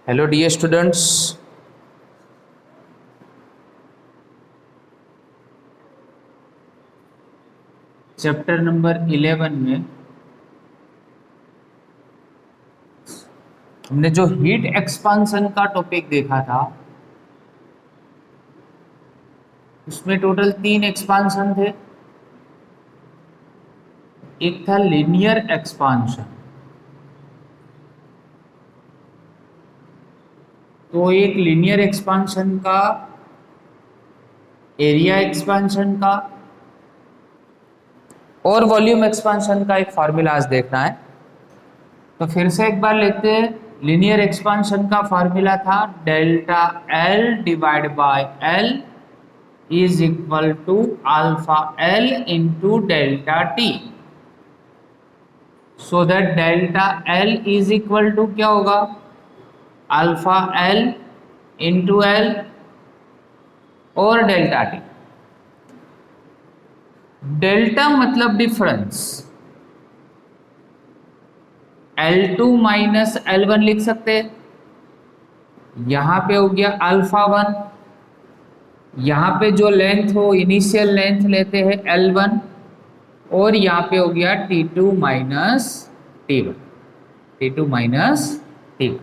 Hello dear students, chapter number 11 में हमने जो हीट एक्सपांशन का टॉपिक देखा था उसमें टोटल 3 एक्सपांशन थे। एक था लीनियर एक्सपांशन, तो एक लीनियर एक्सपांशन का, एरिया एक्सपांशन का और वॉल्यूम एक्सपांशन का एक फार्मूला आज देखना है। तो फिर से एक बार लेते हैं। लीनियर एक्सपांशन का फार्मूला था delta L divide by L is equal to alpha L into delta T. So that delta L is equal to क्या होगा, अल्फा एल इंटू एल और डेल्टा टी। डेल्टा मतलब डिफरेंस, L2 माइनस L1 लिख सकते हैं। यहां पे हो गया अल्फा 1, यहां पे जो लेंथ हो इनिशियल लेंथ लेते हैं L1 और यहाँ पे हो गया T2 minus T1, T2 minus T1।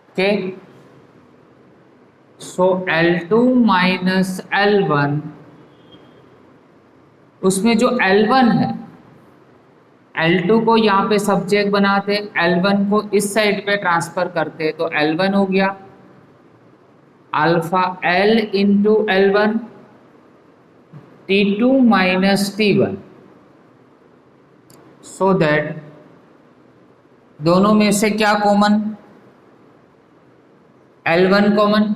Okay, so L2 minus L1, उसमें जो L1 है L2 को यहाँ पे सब्जेक्ट बनाते, L1 को इस साइड पे ट्रांसफर करते, तो L1 हो गया alpha L into L1 T2 minus T1। So that दोनों में से क्या कॉमन, L1 कॉमन।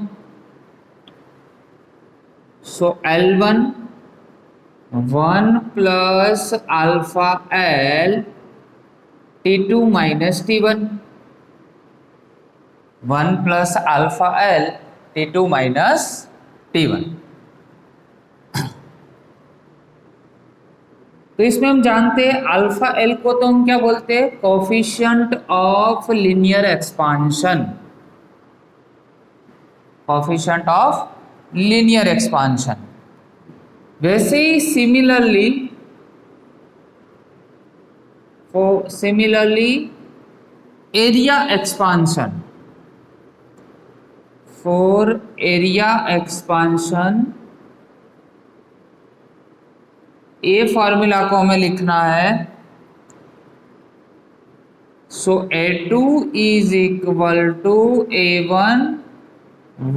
सो L1 1 plus alpha L T2 minus T1, 1 plus alpha L T2 minus T1। तो इसमें हम जानते हैं अल्फा एल को तो हम क्या बोलते हैं, coefficient of linear expansion, coefficient of linear expansion. वैसे ही similarly area expansion, for area expansion a formula को हमें लिखना है। So A2 is equal to A1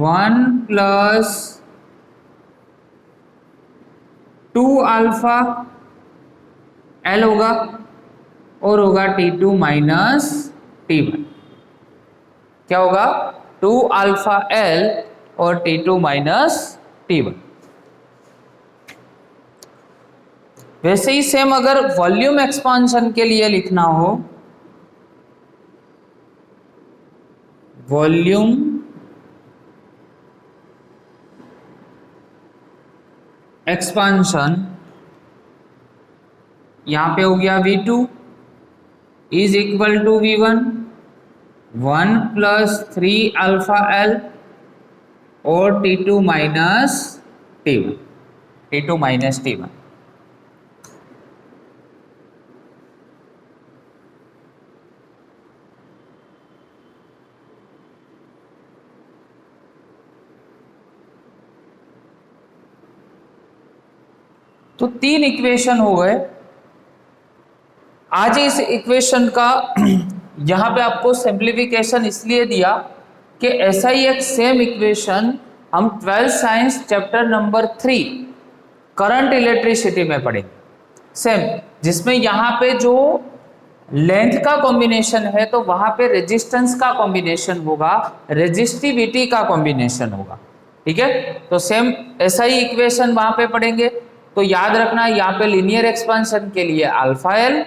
1 plus 2 alpha L होगा और होगा T2 माइनस T1। क्या होगा, 2 अल्फा L और T2 माइनस T1। वैसे ही सेम अगर वॉल्यूम एक्सपांशन के लिए लिखना हो, वॉल्यूम एक्सपांशन, यहां पे हो गया V2 is equal to V1 1 plus 3 alpha L और T2 minus T1, T2 minus T1। तो 3 इक्वेशन हो गए। आज इस इक्वेशन का यहां पे आपको सिंप्लीफिकेशन इसलिए दिया कि ऐसा ही एक सेम इक्वेशन हम 12th science chapter number 3 current electricity में पढ़ेंगे। सेम, जिसमें यहाँ पे जो लेंथ का कॉम्बिनेशन है तो वहां पे रेजिस्टेंस का कॉम्बिनेशन होगा, रेजिस्टिविटी का कॉम्बिनेशन होगा। ठीक है, तो सेम ऐसा ही इक्वेशन वहां पे पढ़ेंगे। तो याद रखना, यहाँ पे लीनियर एक्सपेंशन के लिए अल्फा एल,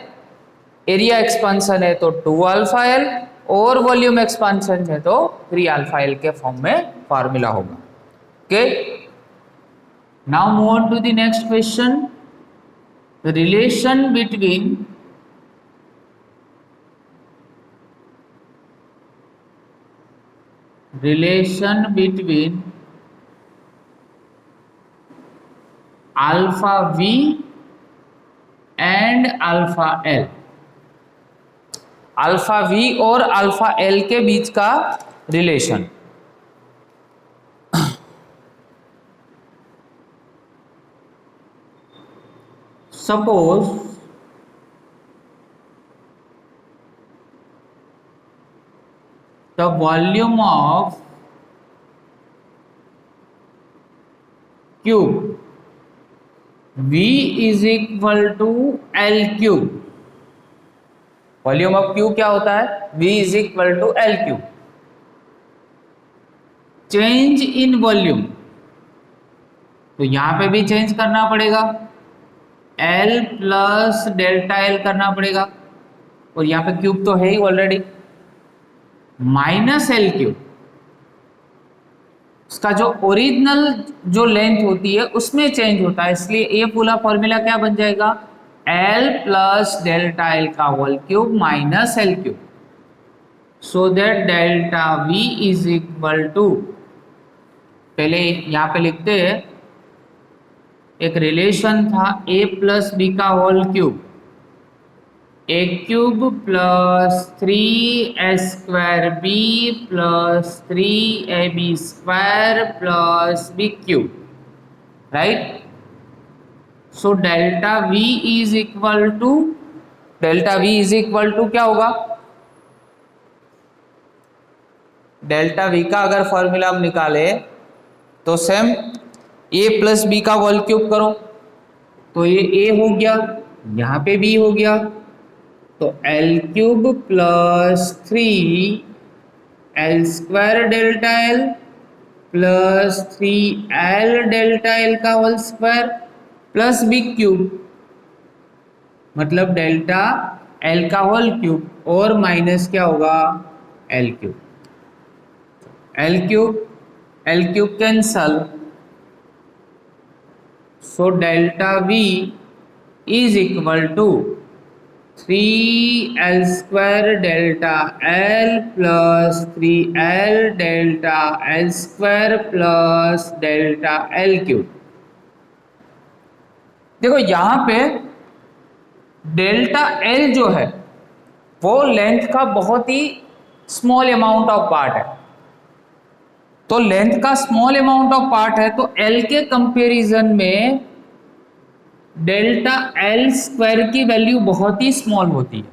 एरिया एक्सपेंशन है तो 2 अल्फा एल और वॉल्यूम एक्सपेंशन है तो 3 अल्फा एल के फॉर्म में फॉर्मूला होगा। Okay, now move on to the next question. The relation between relation between alpha v and alpha l, alpha V और alpha L के बीच का relation. Suppose the volume of cube V is equal to L cube. Volume of cube क्या होता है? V is equal to L cube. Change in volume, तो यहां पे भी चेंज करना पड़ेगा, L प्लस डेल्टा L करना पड़ेगा, और यहां पे क्यूब तो है ही ऑलरेडी, माइनस एल क्यूब। उसका जो ओरिजिनल जो लेंथ होती है उसमें चेंज होता है, इसलिए ये पूरा फॉर्मूला क्या बन जाएगा? L प्लस डेल्टा L का whole cube minus L cube, so that delta V is equal to, पहले यहां पे लिखते हैं, एक रिलेशन था a प्लस बी का whole cube, A cube plus 3a² B plus 3ab square plus B cube, right? So delta v is equal to, delta v is equal to क्या होगा? डेल्टा v का अगर formula हम निकाले तो same a plus B का whole cube करो, तो ये a हो गया, यहाँ पे b हो गया, तो L cube plus 3l² delta L plus 3l delta L का whole square plus B cube, मतलब डेल्टा L का होल क्यूब, और माइनस क्या होगा? L cube. L cube cancel, so delta V is equal to 3l² delta L plus 3l delta L square plus delta L cube. देखो यहां पे delta L जो है वो लेंथ का बहुत ही स्मॉल अमाउंट ऑफ पार्ट है, तो लेंथ का स्मॉल अमाउंट ऑफ पार्ट है, तो L के कंपैरिजन में डेल्टा L स्क्वायर की वैल्यू बहुत ही स्मॉल होती है।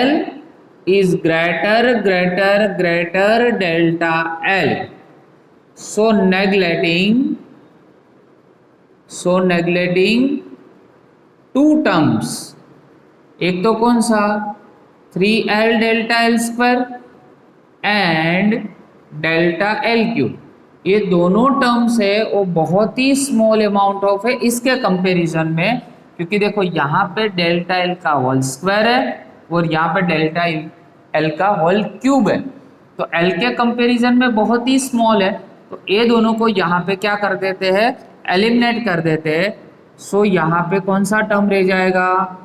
L is greater greater greater delta L, so neglecting two terms, एक तो कौन सा? 3l delta L square and delta L cube, ये दोनों टर्म्स है वो बहुत ही स्मॉल अमाउंट ऑफ है इसके कंपैरिजन में, क्योंकि देखो यहाँ पे डेल्टा L का होल स्क्वायर है और यहाँ पे डेल्टा L का होल क्यूब है, तो L के कंपैरिजन में बहुत ही स्मॉल है, तो ये दोनों को यहाँ पे क्या कर देते हैं? एलिमिनेट कर देते हैं। सो यहाँ पे कौन सा टर्म रह जाएगा?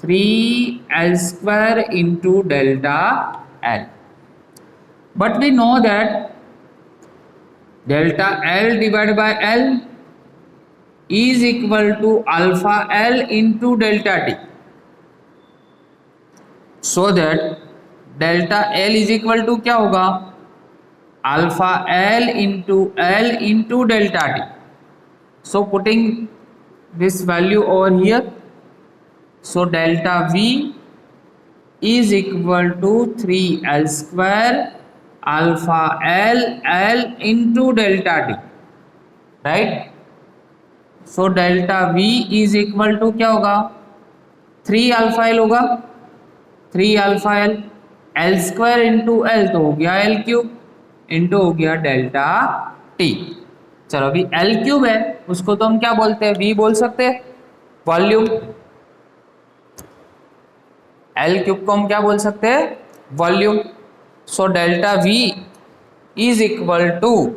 3l² into delta L, but we know that delta L divide by L is equal to alpha L into delta T, so that delta L is equal to क्या होगा? Alpha L into delta T। So putting this value over here, so delta V is equal to 3l² alpha L into delta T, right? So delta V is equal to क्या होगा? 3 alpha L होगा, 3 alpha L² into L तो हो गया L cube into हो गया delta T। चलो अभी L क्यूब है उसको तो हम क्या बोलते हैं? V बोल सकते हैं, वॉल्यूम। L क्यूब को हम क्या बोल सकते हैं? Volume. So delta V is equal to,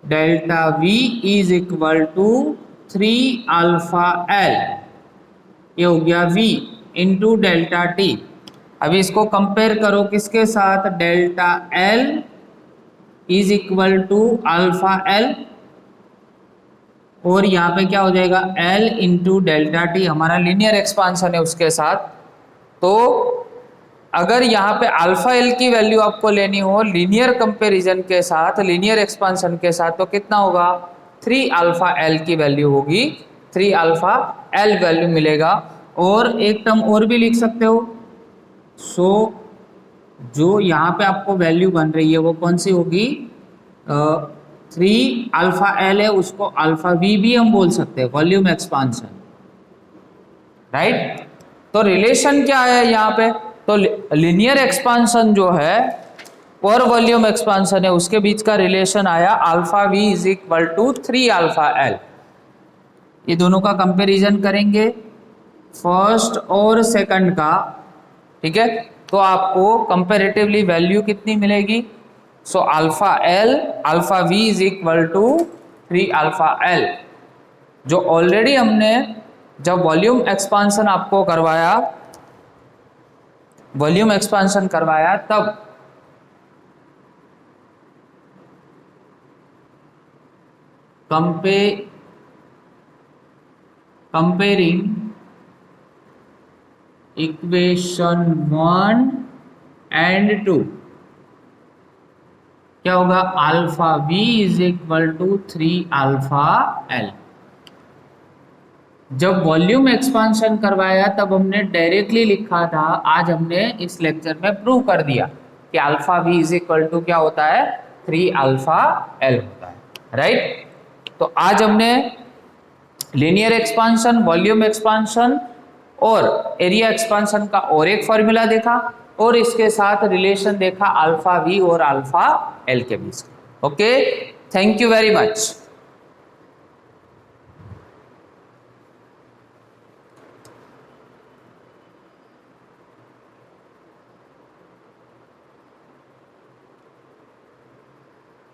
delta V is equal to 3 alpha L, ये हो गया V इंटू डेल्टा T, अभी इसको कंपेयर करो किसके साथ, delta L is equal to alpha L, और यहाँ पे क्या हो जाएगा L इंटू डेल्टा टी, हमारा लीनियर एक्सपांशन है उसके साथ। तो अगर यहाँ पे अल्फा एल की वैल्यू आपको लेनी हो लीनियर कंपैरिजन के साथ, लीनियर एक्सपांशन के साथ, तो कितना होगा, 3 अल्फा एल की वैल्यू होगी, 3 अल्फा एल वैल्यू मिलेगा। और एक टर्म और भी लिख सकते हो। सो जो यहाँ पे आपको वैल्यू बन रही है वो कौन सी होगी, 3 अल्फा एल है, उसको अल्फा वी भी हम बोल सकते हैं, वॉल्यूम एक्सपांशन, राइट। तो रिलेशन क्या है यहाँ पे, तो लीनियर एक्सपांशन जो है और वॉल्यूम एक्सपांशन है उसके बीच का रिलेशन आया alpha V is equal to 3 alpha L. ये दोनों का कंपैरिजन करेंगे फर्स्ट और सेकंड का, ठीक है, तो आपको कंपैरेटिवली वैल्यू कितनी मिलेगी, so alpha L alpha V is equal to 3 alpha L. जो ऑलरेडी हमने जब वॉल्यूम एक्सपांशन आपको करवाया, वॉल्यूम एक्सपांशन करवाया, तब कंपेयरिंग इक्वेशन 1 एंड 2 क्या होगा, alpha V is equal to 3 alpha L. जब वॉल्यूम एक्सपांशन करवाया तब हमने डायरेक्टली लिखा था, आज हमने इस लेक्चर में प्रूव कर दिया कि alpha V is equal to क्या होता है, 3 अल्फा एल होता है, राइट। तो आज हमने लीनियर एक्सपांशन, वॉल्यूम एक्सपांशन और एरिया एक्सपांशन का और एक फॉर्मूला देखा, और इसके साथ रिलेशन देखा अल्फा वी और अल्फा एल के बीच। Okay, thank you very much.